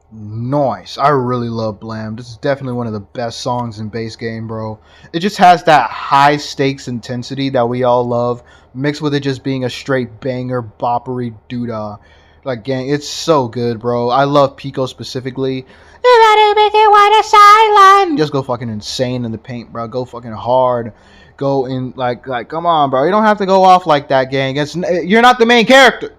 Nice. I really love Blam. This is definitely one of the best songs in base game, bro. It just has that high stakes intensity that we all love, mixed with it just being a straight banger, boppery doodah. Like, gang, it's so good, bro. I love Pico specifically. Just go fucking insane in the paint, bro. Go fucking hard. Go in, like, come on, bro. You don't have to go off like that, gang. You're not the main character.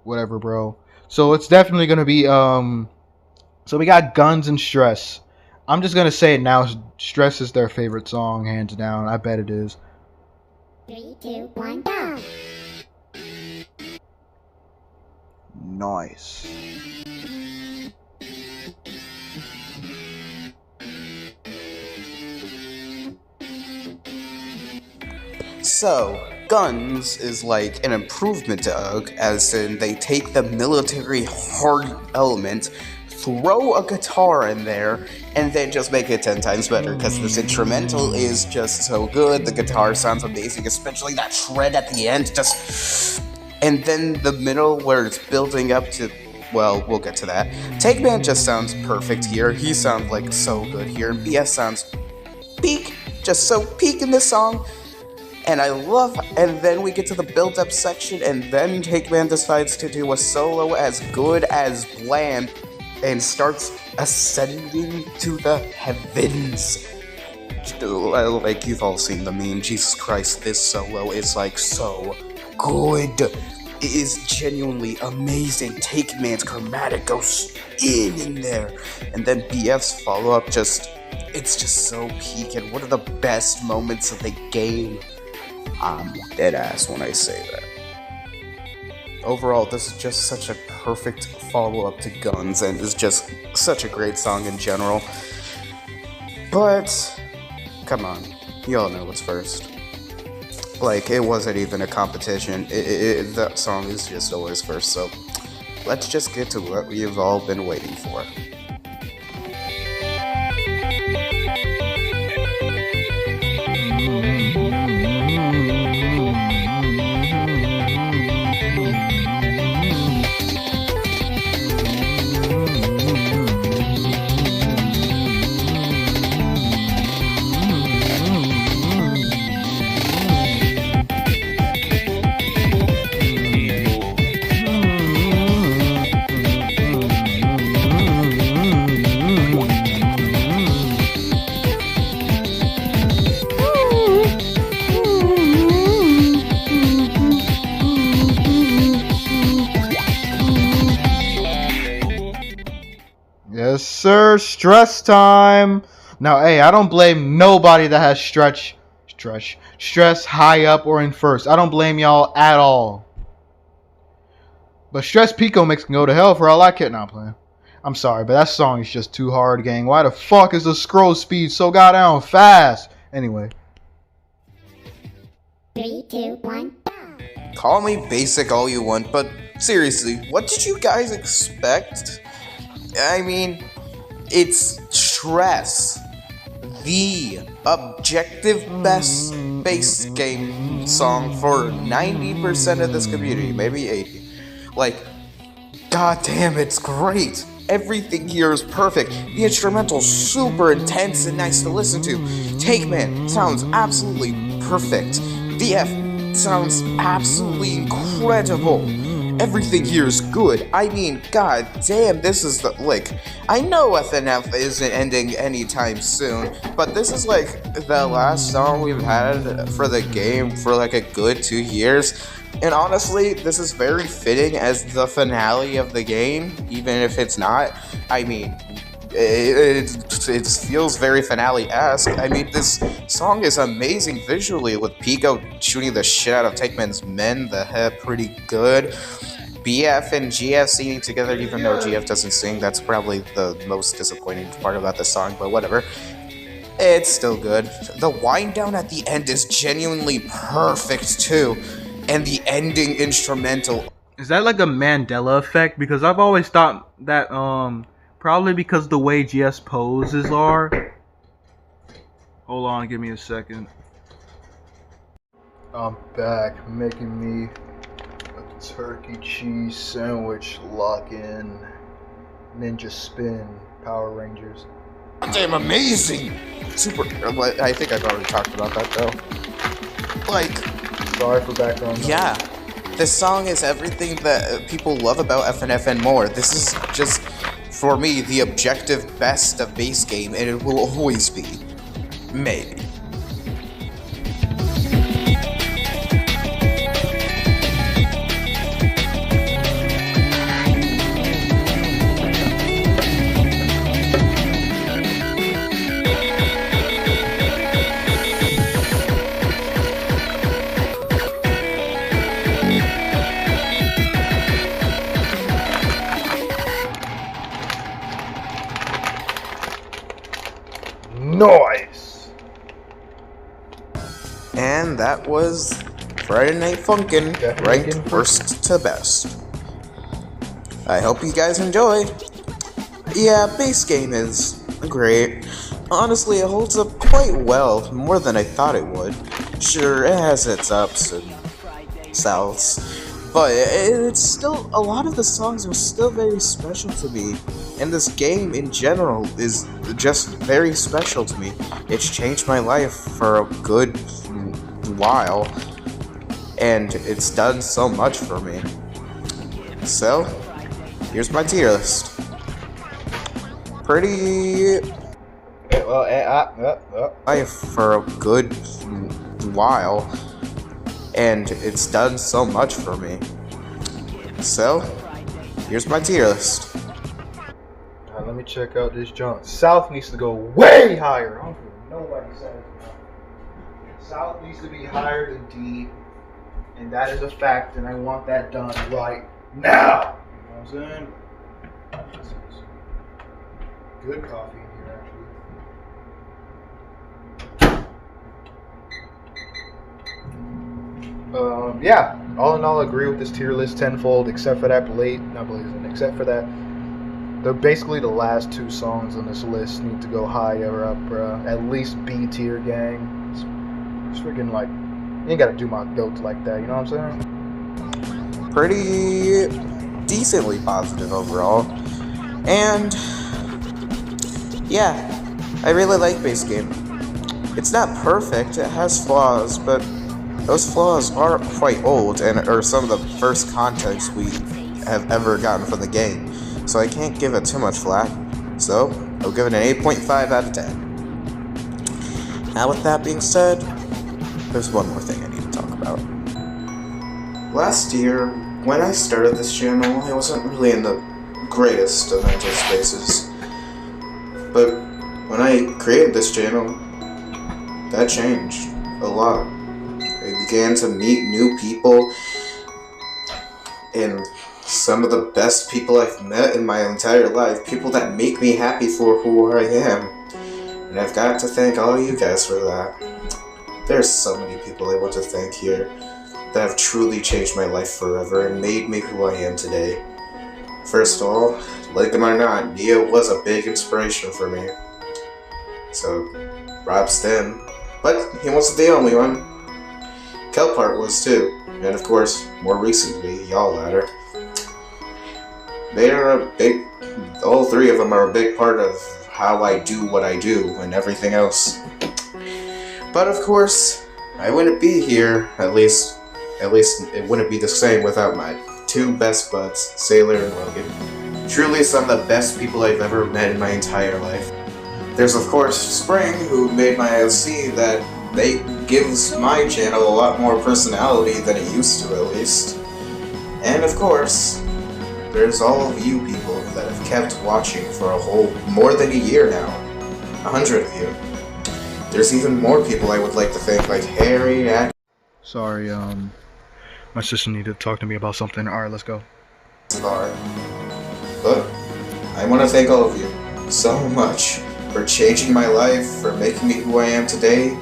Whatever, bro. So it's definitely gonna be so we got Guns and Stress. I'm just gonna say it now. Stress is their favorite song, hands down. I bet it is. 3, 2, 1, go! Nice. So, Guns is like an improvement to UG, as in they take the military hard element, throw a guitar in there, and then just make it 10 times better, because this instrumental is just so good, the guitar sounds amazing, especially that shred at the end, just... And then the middle where it's building up to... Well, we'll get to that. Takeman just sounds perfect here, he sounds like so good here, and BS sounds peak, just so peak in this song. And then we get to the build-up section, and then Takeman decides to do a solo as good as Bland, and starts ascending to the heavens. Like, you've all seen the meme, Jesus Christ, this solo is like so good. It is genuinely amazing. Takeman's chromatic goes in there. And then BF's follow-up it's just so peak and one of the best moments of the game. I'm dead ass when I say that. Overall, this is just such a perfect follow-up to Guns and is just such a great song in general. But come on, you all know what's first. Like, it wasn't even a competition. That song is just always first, so let's just get to what we've all been waiting for. Yes, sir. Stress time. Now, hey, I don't blame nobody that has stress high up or in first. I don't blame y'all at all. But stress Pico makes can go to hell for all I care. Not playing. I'm sorry, but that song is just too hard, gang. Why the fuck is the scroll speed so goddamn fast? Anyway. 3, 2, 1, go! Call me basic all you want, but seriously, what did you guys expect? I mean, it's Stress, the objective best bass game song for 90% of this community, maybe 80. Like, goddamn, it's great. Everything here is perfect. The instrumental's super intense and nice to listen to. Takeman sounds absolutely perfect. VF sounds absolutely incredible. Everything here is good. I mean, god damn, this is I know FNF isn't ending anytime soon, but this is like the last song we've had for the game for like a good 2 years. And honestly, this is very fitting as the finale of the game, even if it's not. I mean, it feels very finale-esque. I mean, this song is amazing visually, with Pico shooting the shit out of Takeman's men, the head pretty good. BF and GF singing together, even though GF doesn't sing. That's probably the most disappointing part about the song, but whatever. It's still good. The wind down at the end is genuinely perfect too. And the ending instrumental. Is that like a Mandela effect? Because I've always thought that probably because the way GS poses are. Hold on, give me a second. I'm back making me a turkey cheese sandwich, lock in, ninja spin, Power Rangers. Damn amazing! Super. I think I've already talked about that though. Like. Sorry for background noise. Yeah, this song is everything that people love about FNF and more. This is just, for me, the objective best of base game, and it will always be. Maybe. Nice! And that was Friday Night Funkin', ranked worst to best. I hope you guys enjoyed. Yeah, base game is great. Honestly, it holds up quite well, more than I thought it would. Sure, it has its ups and souths, but it's still, a lot of the songs are still very special to me. And this game in general is just very special to me. It's changed my life for a good while, and it's done so much for me. So, here's my tier list. Pretty for a good while, and it's done so much for me. So, here's my tier list. Alright, let me check out this junk. South needs to go way higher. I don't care what nobody says. South needs to be higher than D, and that is a fact, and I want that done right now. You know what I'm saying? Good coffee in here, actually. Yeah, all in all, I agree with this tier list tenfold, except for that except for that. Basically the last two songs on this list need to go higher up, bruh. At least B tier, gang. It's freaking like, you ain't gotta do my goats like that, you know what I'm saying? Pretty decently positive overall. And yeah, I really like base game. It's not perfect, it has flaws, but those flaws are quite old and are some of the first context we have ever gotten from the game. So I can't give it too much flack. So I'll give it an 8.5 out of 10. Now with that being said, there's one more thing I need to talk about. Last year, when I started this channel, I wasn't really in the greatest of mental spaces. But when I created this channel, that changed a lot. I began to meet new people, and some of the best people I've met in my entire life, people that make me happy for who I am. And I've got to thank all you guys for that. There's so many people I want to thank here that have truly changed my life forever and made me who I am today. First of all, like them or not, Nia was a big inspiration for me. So, Rob Stem. But he wasn't the only one. Kelpart was too. And of course, more recently, Y'all Ladder. They are all three of them are a big part of how I do what I do and everything else. But of course, I wouldn't be here, at least it wouldn't be the same without my two best buds, Sailor and Logan. Truly some of the best people I've ever met in my entire life. There's of course Spring, who made my LC that gives my channel a lot more personality than it used to, at least. And of course, there's all of you people that have kept watching for more than a year now. 100 of you. There's even more people I would like to thank, like Harry, Sorry, my sister needed to talk to me about something. Alright, let's go. But I want to thank all of you so much for changing my life, for making me who I am today,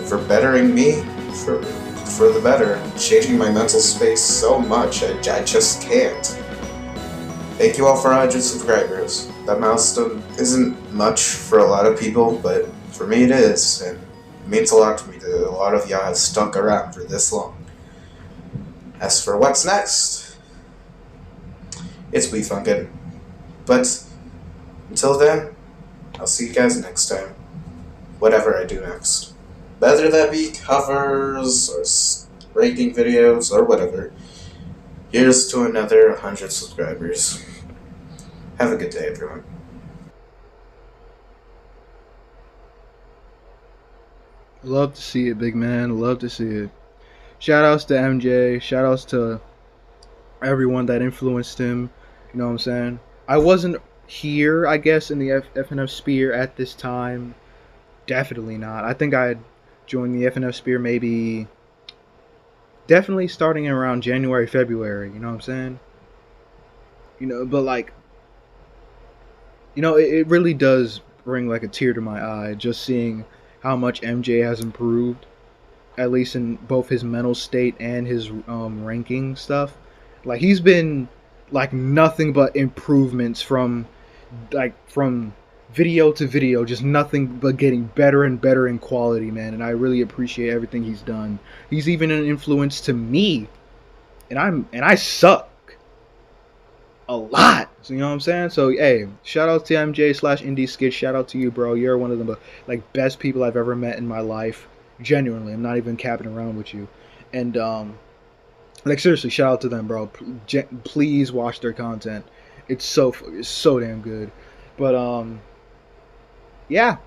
for bettering me, for the better, changing my mental space so much, I just can't. Thank you all for 100 subscribers. That milestone isn't much for a lot of people, but for me it is, and it means a lot to me that a lot of y'all have stuck around for this long. As for what's next, it's Be Funkin'. But until then, I'll see you guys next time. Whatever I do next. Whether that be covers, or ranking videos, or whatever. Here's to another 100 subscribers. Have a good day, everyone. Love to see it, big man. Love to see it. Shoutouts to MJ. Shoutouts to everyone that influenced him. You know what I'm saying? I wasn't here, I guess, in the FNF sphere at this time. Definitely not. I think I had joined the FNF sphere maybe definitely starting around January, February. You know what I'm saying? You know, but like, you know, it really does bring like a tear to my eye just seeing how much MJ has improved, at least in both his mental state and his ranking stuff. Like, he's been like nothing but improvements from video to video, just nothing but getting better and better in quality, man. And I really appreciate everything he's done. He's even an influence to me, and I suck a lot. So, you know what I'm saying? So, hey, shout out to MJ /Indie Skits. Shout out to you, bro. You're one of the like best people I've ever met in my life. Genuinely, I'm not even capping around with you. And like seriously, shout out to them, bro. Please watch their content. It's so damn good. But yeah,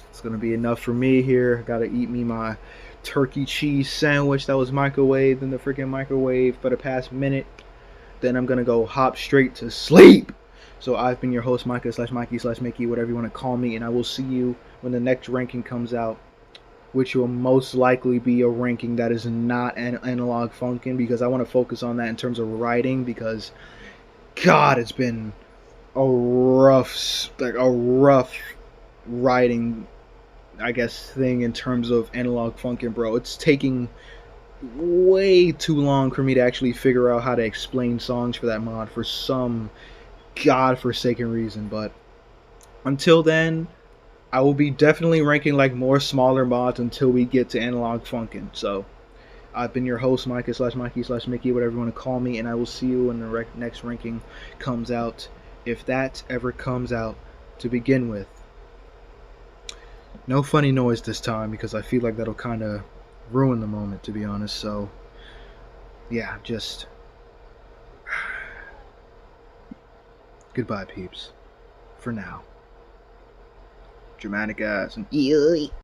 it's gonna be enough for me here. Gotta eat me my turkey cheese sandwich that was microwaved in the freaking microwave for the past minute. Then I'm gonna go hop straight to sleep. So I've been your host, Mykah / Mikey / Mickey, whatever you want to call me, and I will see you when the next ranking comes out, which will most likely be a ranking that is not an analog funkin', because I want to focus on that in terms of writing, because God, it's been a rough writing, I guess, thing in terms of analog funkin', bro. It's taking way too long for me to actually figure out how to explain songs for that mod for some godforsaken reason. But until then, I will be definitely ranking like more smaller mods until we get to analog funkin'. So I've been your host, Mykah / Mikey / Mickey, whatever you want to call me, and I will see you when the next ranking comes out, if that ever comes out to begin with. No funny noise this time, because I feel like that'll kind of ruin the moment, to be honest. So yeah, just goodbye, peeps, for now. Dramatic ass and